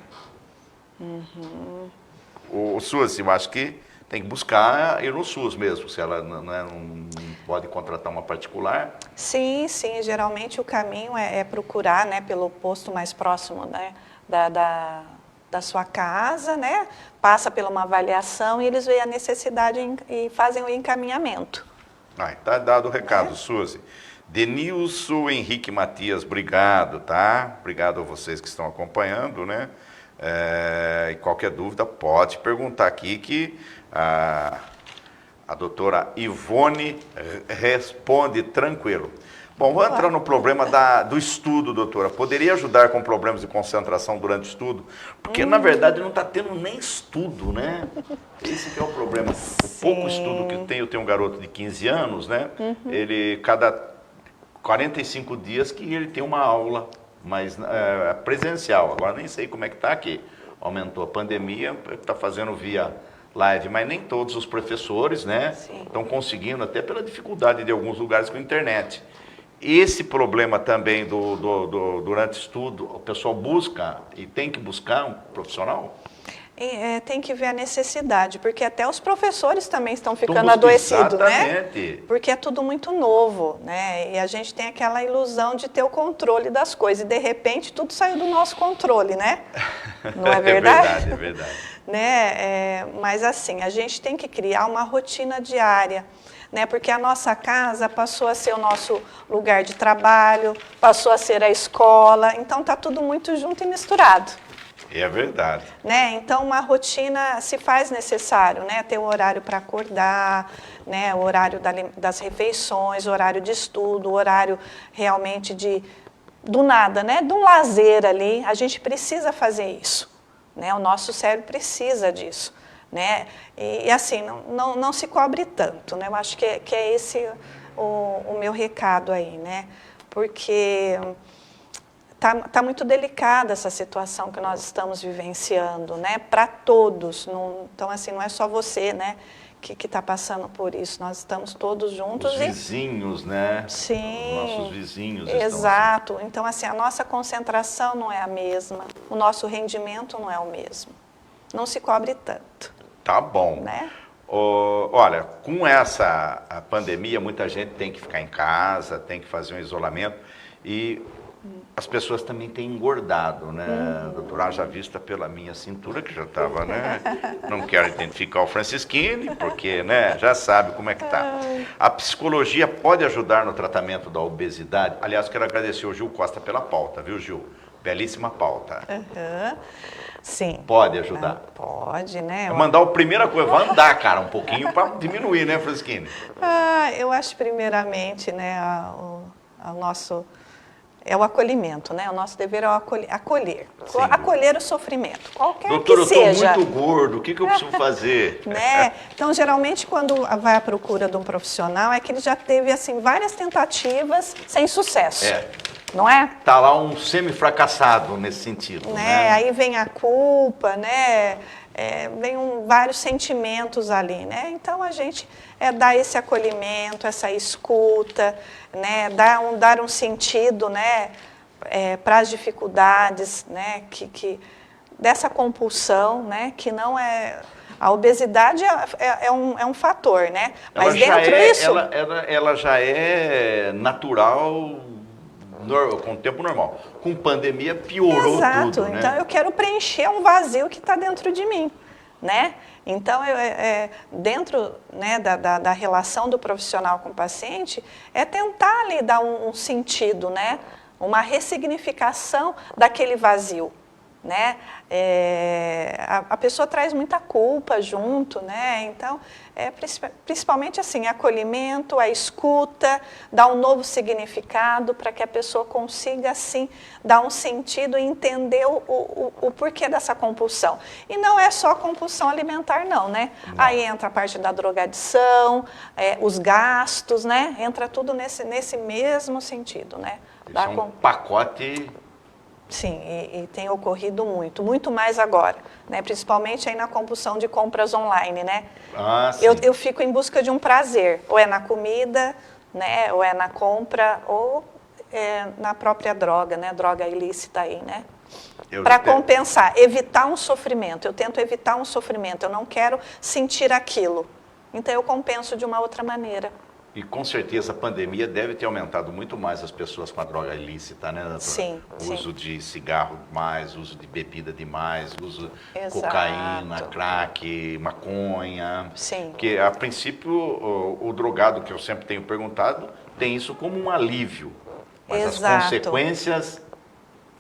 O SUS, eu acho que tem que buscar ir no SUS mesmo, se ela não pode contratar uma particular. Sim, geralmente o caminho é procurar, né, pelo posto mais próximo, né, da sua casa, né? Passa por uma avaliação e eles veem a necessidade e fazem o encaminhamento. Tá dado o recado, Suzy. Denilson Henrique Matias, obrigado, tá? Obrigado a vocês que estão acompanhando, né? E qualquer dúvida pode perguntar aqui que a doutora Ivone responde tranquilo. Bom, vou entrar no problema do estudo, doutora. Poderia ajudar com problemas de concentração durante o estudo? Porque, na verdade, não está tendo nem estudo, né? Esse que é o problema. O pouco estudo que eu tenho um garoto de 15 anos, né? Ele, cada 45 dias que ele tem uma aula, mas presencial. Agora nem sei como é que está aqui. Aumentou a pandemia, está fazendo via live, mas nem todos os professores, né, estão conseguindo, até pela dificuldade de alguns lugares com a internet. Esse problema também durante o estudo, o pessoal busca e tem que buscar um profissional? Tem que ver a necessidade, porque até os professores também estão ficando adoecidos, né? Porque é tudo muito novo, né? E a gente tem aquela ilusão de ter o controle das coisas, e de repente tudo saiu do nosso controle, né? Não é verdade? É verdade. Né? Mas assim, a gente tem que criar uma rotina diária, né? Porque a nossa casa passou a ser o nosso lugar de trabalho, passou a ser a escola, então está tudo muito junto e misturado. É verdade. Né? Então, uma rotina se faz necessário, né? Ter o horário para acordar, né? O horário das refeições, o horário de estudo, o horário realmente do nada, né? De um lazer ali. A gente precisa fazer isso, né? O nosso cérebro precisa disso, né? E assim, não se cobre tanto, né? Eu acho que é esse o meu recado aí, né? Porque tá muito delicada essa situação que nós estamos vivenciando, né? Para todos. Então, assim, não é só você, né, que está passando por isso. Nós estamos todos juntos. Os vizinhos, né? Sim. Os nossos vizinhos. Exato. Estão assim. Então, assim, a nossa concentração não é a mesma. O nosso rendimento não é o mesmo. Não se cobre tanto. Tá bom. Né? Olha, com a pandemia, muita gente tem que ficar em casa, tem que fazer um isolamento. E as pessoas também têm engordado, né, doutora? Haja vista pela minha cintura, que já estava, né? Não quero identificar o Francisquini, porque, né, já sabe como é que tá. A psicologia pode ajudar no tratamento da obesidade? Aliás, quero agradecer ao Gil Costa pela pauta, viu, Gil? Belíssima pauta. Sim. Pode ajudar? Pode, né? Mandar a primeira coisa, vai andar, cara, um pouquinho para diminuir, né, Francisquini? Eu acho, primeiramente, né, o nosso... É o acolhimento, né? O nosso dever é acolher. Sim. Acolher o sofrimento, qualquer Doutor, que seja. Doutor, eu estou muito gordo, o que eu preciso fazer? Né? Então, geralmente, quando vai à procura de um profissional, é que ele já teve, assim, várias tentativas sem sucesso. Não é? Tá lá um semi-fracassado nesse sentido, né? Aí vem a culpa, né? Vem vários sentimentos ali, né? Então, a gente dá esse acolhimento, essa escuta, né? Dar um sentido, né? Para as dificuldades, né? Dessa compulsão, né? Que não é... A obesidade é um fator, né? Mas ela já é natural... com o tempo normal. Com pandemia piorou tudo, né? Então eu quero preencher um vazio que está dentro de mim, né? Então, dentro, né, da relação do profissional com o paciente, tentar ali dar um sentido, né? Uma ressignificação daquele vazio, né? A pessoa traz muita culpa junto, né? Então, principalmente assim, acolhimento, a escuta, dar um novo significado para que a pessoa consiga, assim, dar um sentido e entender o porquê dessa compulsão. E não é só compulsão alimentar, não, né? Não. Aí entra a parte da drogadição, os gastos, né? Entra tudo nesse mesmo sentido, né? Isso é um pacote... Sim, e tem ocorrido muito mais agora, né? Principalmente aí na compulsão de compras online, né? Sim. Eu fico em busca de um prazer, ou é na comida, né? Ou é na compra, ou na própria droga, né? Droga ilícita aí, né? Para compensar, evitar um sofrimento. Eu tento evitar um sofrimento, eu não quero sentir aquilo. Então eu compenso de uma outra maneira. E com certeza a pandemia deve ter aumentado muito mais as pessoas com a droga ilícita, né, doutora? Sim. Uso de cigarro demais, uso de bebida demais, uso de cocaína, crack, maconha. Sim. Porque, a princípio, o drogado, que eu sempre tenho perguntado, tem isso como um alívio. Mas as consequências...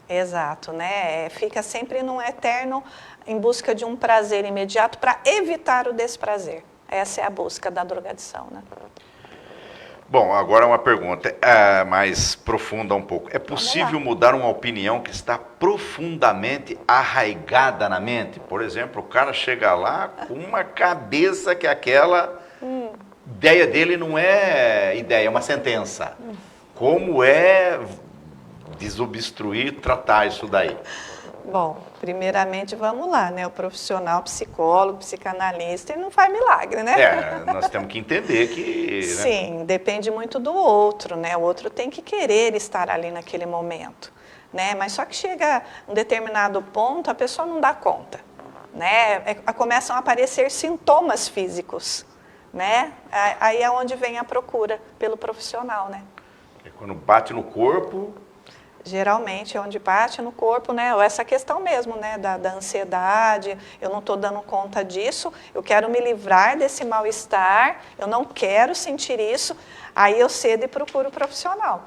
Exato, né? Fica sempre num eterno em busca de um prazer imediato para evitar o desprazer. Essa é a busca da drogadição, né? Bom, agora uma pergunta mais profunda um pouco. É possível mudar uma opinião que está profundamente arraigada na mente? Por exemplo, o cara chega lá com uma cabeça que aquela ideia dele não é ideia, é uma sentença. Como é desobstruir, tratar isso daí? Bom, primeiramente vamos lá, né? O profissional, psicólogo, psicanalista, ele não faz milagre, né? Nós temos que entender que... Sim, depende muito do outro, né? O outro tem que querer estar ali naquele momento, né? Mas só que chega um determinado ponto, a pessoa não dá conta, né? Começam a aparecer sintomas físicos, né? Aí é onde vem a procura pelo profissional, né? Quando bate no corpo... Geralmente é onde bate no corpo, né? Ou essa questão mesmo, né? Da ansiedade, eu não estou dando conta disso, eu quero me livrar desse mal-estar, eu não quero sentir isso, aí eu cedo e procuro o profissional.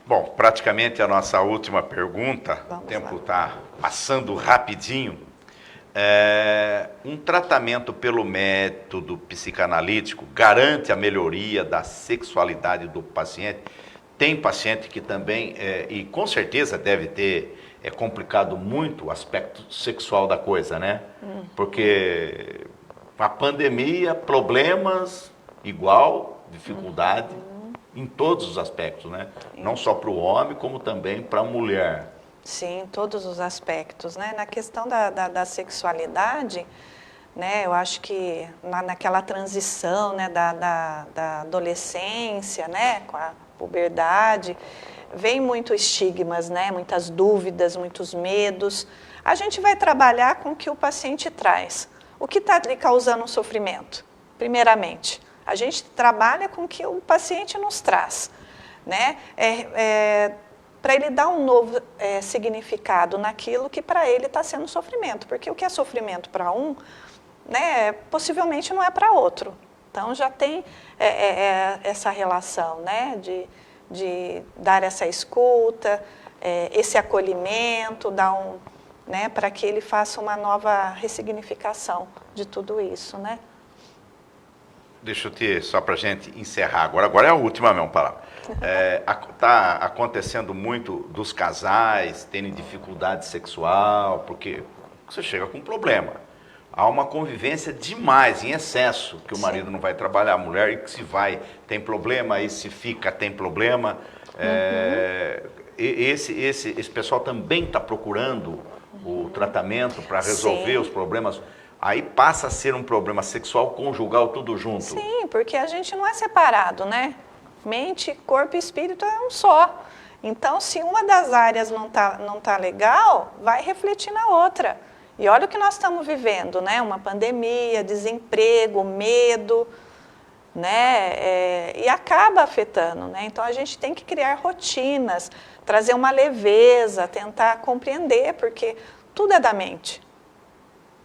Bom, praticamente a nossa última pergunta, Vamos o tempo lá. está passando rapidinho. Um tratamento pelo método psicanalítico garante a melhoria da sexualidade do paciente? Tem paciente que também, e com certeza deve ter complicado muito o aspecto sexual da coisa, né? Porque a pandemia, problemas igual, dificuldade em todos os aspectos, né? Não só para o homem, como também para a mulher. Sim, em todos os aspectos, né? Na questão da sexualidade, né? Eu acho que naquela transição, né? Da adolescência, né? Com a puberdade, vem muitos estigmas, né? Muitas dúvidas, muitos medos. A gente vai trabalhar com o que o paciente traz. O que está lhe causando um sofrimento? Primeiramente, a gente trabalha com o que o paciente nos traz, né? Para ele dar um novo significado naquilo que para ele está sendo sofrimento, porque o que é sofrimento para um, né? Possivelmente não é para outro. Então, já tem essa relação, né, de dar essa escuta, esse acolhimento, né, para que ele faça uma nova ressignificação de tudo isso, né? Deixa eu ter, só para a gente encerrar agora é a última mesmo palavra. Está acontecendo muito dos casais terem dificuldade sexual, porque você chega com um problema. Há uma convivência demais, em excesso, que o marido não vai trabalhar, a mulher, e que se vai tem problema, e se fica tem problema. Esse pessoal também está procurando o tratamento para resolver Sim. os problemas. Aí passa a ser um problema sexual, conjugal, tudo junto. Sim, porque a gente não é separado, né? Mente, corpo e espírito é um só. Então, se uma das áreas não tá legal, vai refletir na outra. E olha o que nós estamos vivendo, né? Uma pandemia, desemprego, medo, né? E acaba afetando, né? Então, a gente tem que criar rotinas, trazer uma leveza, tentar compreender, porque tudo é da mente,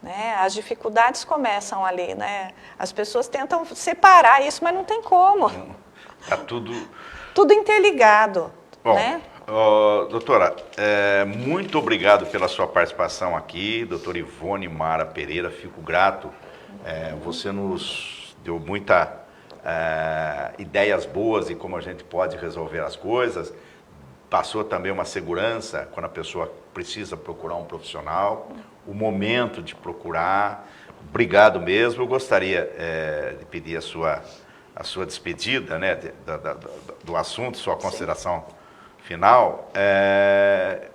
né? As dificuldades começam ali, né? As pessoas tentam separar isso, mas não tem como. Está tudo... Tudo interligado, Bom, né? doutora, muito obrigado pela sua participação aqui, doutora Ivone Mara Pereira, fico grato. Você nos deu muitas ideias boas e como a gente pode resolver as coisas. Passou também uma segurança quando a pessoa precisa procurar um profissional, o momento de procurar. Obrigado mesmo. Eu gostaria de pedir a sua despedida, né, do assunto, sua consideração final.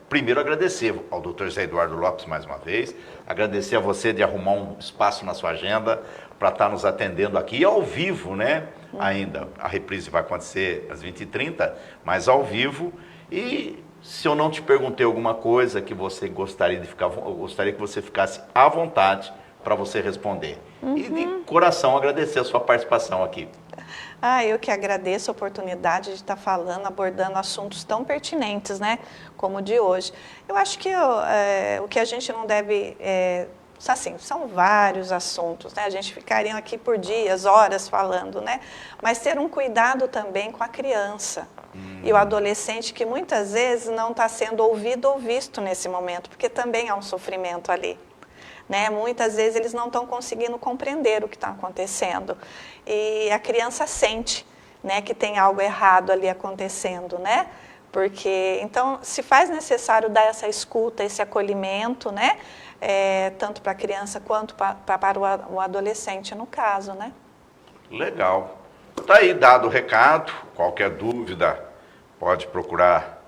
Primeiro, agradecer ao Dr. Zé Eduardo Lopes mais uma vez, agradecer a você de arrumar um espaço na sua agenda para estar nos atendendo aqui ao vivo, né? Ainda, a reprise vai acontecer às 20h30, mas ao vivo. E se eu não te perguntei alguma coisa que você gostaria de ficar, eu gostaria que você ficasse à vontade para você responder. E de coração agradecer a sua participação aqui. Eu que agradeço a oportunidade de estar falando, abordando assuntos tão pertinentes, né, como o de hoje. Eu acho que o que a gente não deve... assim, são vários assuntos, né? A gente ficaria aqui por dias, horas falando, né? Mas ter um cuidado também com a criança e o adolescente, que muitas vezes não está sendo ouvido ou visto nesse momento, porque também há um sofrimento ali, né? Muitas vezes eles não estão conseguindo compreender o que está acontecendo. E a criança sente, né, que tem algo errado ali acontecendo, né? Porque, então, se faz necessário dar essa escuta, esse acolhimento, né? Tanto para a criança quanto para o adolescente, no caso, né? Legal. Está aí dado o recado. Qualquer dúvida, pode procurar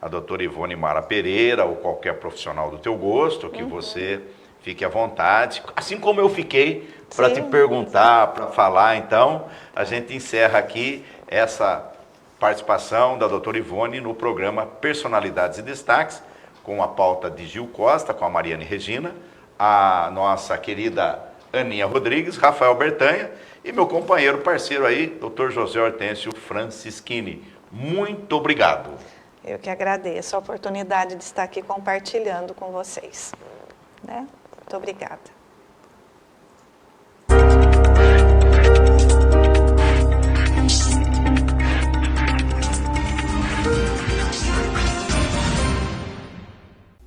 a doutora Ivone Mara Pereira ou qualquer profissional do teu gosto, que você fique à vontade, assim como eu fiquei para te perguntar, para falar. Então, a gente encerra aqui essa participação da doutora Ivone no programa Personalidades e Destaques, com a pauta de Gil Costa, com a Mariane Regina, a nossa querida Aninha Rodrigues, Rafael Bertanha e meu companheiro parceiro aí, doutor José Hortêncio Francischini. Muito obrigado. Eu que agradeço a oportunidade de estar aqui compartilhando com vocês, né? Muito obrigada.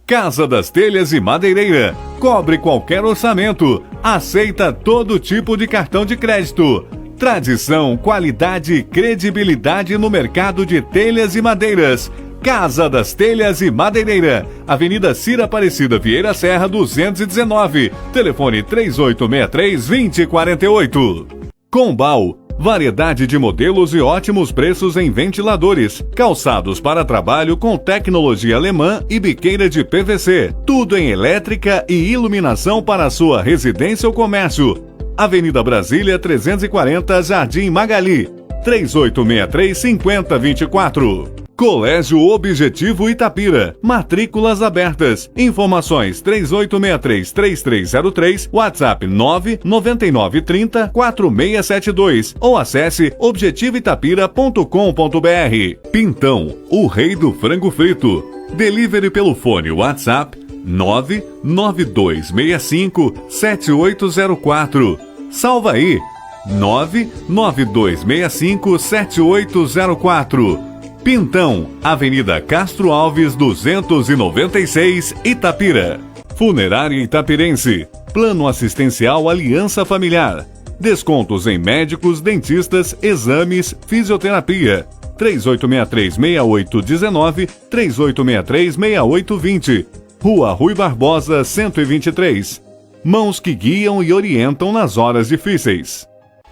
Casa das Telhas e Madeireira. Cobre qualquer orçamento. Aceita todo tipo de cartão de crédito. Tradição, qualidade e credibilidade no mercado de telhas e madeiras. Casa das Telhas e Madeireira. Avenida Cira Aparecida Vieira Serra 219. Telefone 3863-2048. Combal. Variedade de modelos e ótimos preços em ventiladores, calçados para trabalho com tecnologia alemã e biqueira de PVC. Tudo em elétrica e iluminação para a sua residência ou comércio. Avenida Brasília 340, Jardim Magali. 3863-5024. Colégio Objetivo Itapira. Matrículas abertas. Informações 3863-3303, WhatsApp 99930-4672 ou acesse objetivoitapira.com.br. Pintão, o rei do frango frito. Delivery pelo fone WhatsApp 99265-7804. Salva aí, 99265-7804. Pintão, Avenida Castro Alves 296, Itapira. Funerária Itapirense. Plano assistencial Aliança Familiar. Descontos em médicos, dentistas, exames, fisioterapia. 3863-6819, 3863-6820. Rua Rui Barbosa, 123. Mãos que guiam e orientam nas horas difíceis.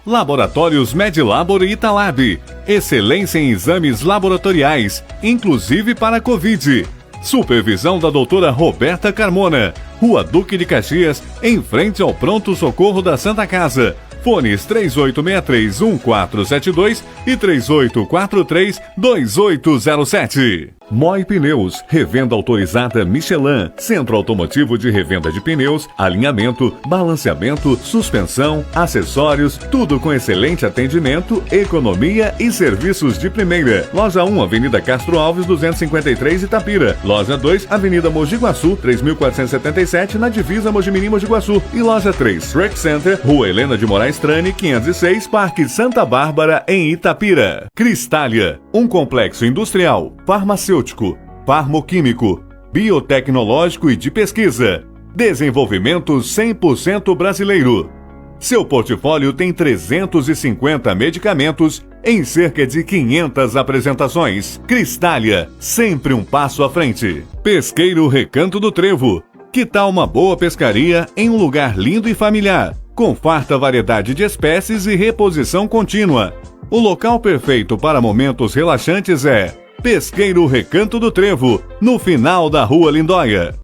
Laboratórios Medilabor e Italab. Excelência em exames laboratoriais, inclusive para Covid. Supervisão da doutora Roberta Carmona. Rua Duque de Caxias, em frente ao Pronto Socorro da Santa Casa. Fones 3863-1472 e 3843-2807. Moi Pneus, revenda autorizada Michelin, centro automotivo de revenda de pneus, alinhamento, balanceamento, suspensão, acessórios, tudo com excelente atendimento, economia e serviços de primeira. Loja 1, Avenida Castro Alves, 253, Itapira. Loja 2, Avenida Mogi Guaçu, 3477, na divisa Mojimirim-Mogi Guaçu. E Loja 3, Rec Center, Rua Helena de Moraes Trane, 506, Parque Santa Bárbara, em Itapira. Cristália, um complexo industrial, farmacêutico, farmoquímico, biotecnológico e de pesquisa. Desenvolvimento 100% brasileiro. Seu portfólio tem 350 medicamentos em cerca de 500 apresentações. Cristália, sempre um passo à frente. Pesqueiro Recanto do Trevo. Que tal uma boa pescaria em um lugar lindo e familiar, com farta variedade de espécies e reposição contínua? O local perfeito para momentos relaxantes é Pesqueiro Recanto do Trevo, no final da Rua Lindóia.